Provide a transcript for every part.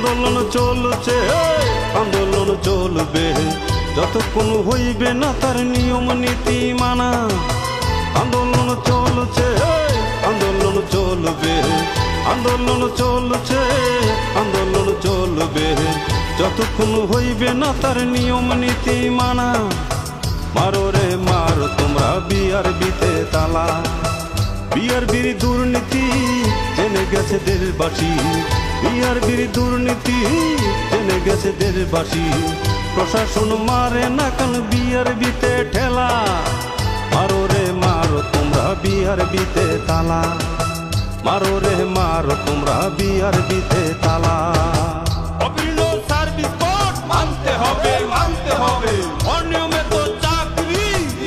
আন্দোলন চলছে, আন্দোলন চলবে যতক্ষণ হইবে না তার নিয়ম নীতি মানা। আন্দোলন চলছে, আন্দোলন চলবে, আন্দোলন চলছে, আন্দোলন চলবে যতক্ষণ হইবে না তার নিয়ম নীতি মানা। মারো রে মারো তোমরা বিআরবিতে তালা, বিআরবির দুর্নীতি জেনে গেছে দেশবাসী, বিআরবির দুর্নীতি জেনে গেছে দেশবাসী। প্রশাসন মারে না কান বিআরবিতে ঠেলা, মারো রে মারো তোমরা বিআরবিতে তালা, মারো রে মারো তোমরা বিআরবিতে তালা। অবিল সার্ভিস কোড মানতে হবে, মানতে হবে। অনিয়মে তো চাকরি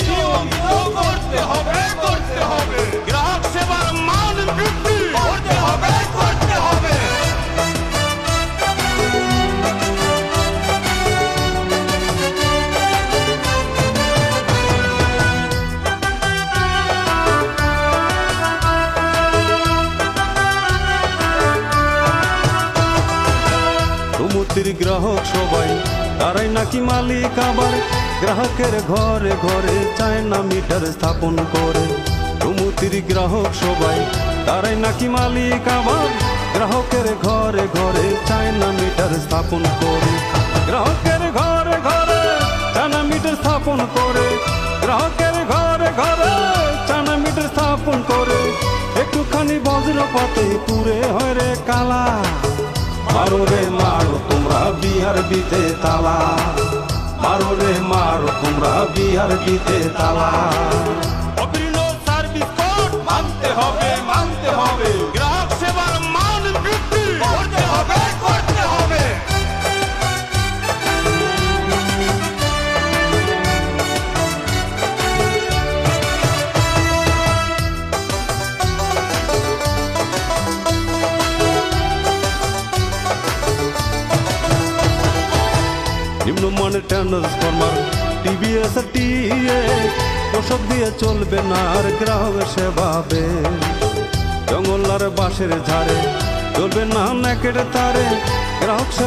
নিয়মিত করতে হবে, করতে হবে। গ্রাহক সেবার মান বৃদ্ধি করতে হবে, করতে হবে। রুমুতির গ্রাহক সবাই তারাই নাকি মালিক, আবার গ্রাহকের ঘরে ঘরে চায় না মিটার স্থাপন করে। রুমুতির গ্রাহক সবাই তারাই নাকি মালিক, আবার গ্রাহকের ঘরে ঘরে চায় না মিটার স্থাপন করে। গ্রাহকের ঘরে ঘরে চায় না মিটার স্থাপন করে, গ্রাহকের ঘরে ঘরে চায় না মিটার স্থাপন করে। একটুখানি বজ্রপাতে পুরে হয় রে কালা, মারো রে মারো তোমরা বিআরবিতে তালা, মারো রে মারো তোমরা বিআরবিতে তালা। অবিল সার্ভিস কোড মানতে হবে, মানতে হবে। গ্রাহক সেবার মান বৃদ্ধি করতে হবে, করতে হবে। নিম্নমানের ট্রান্সফরমার টিভিএস টিএ ওসব দিয়ে চলবে না আর গ্রাহক সেবাবে। জঙ্গল আর বাঁশের ঝাড়ে চলবে না নেকের তারে গ্রাহক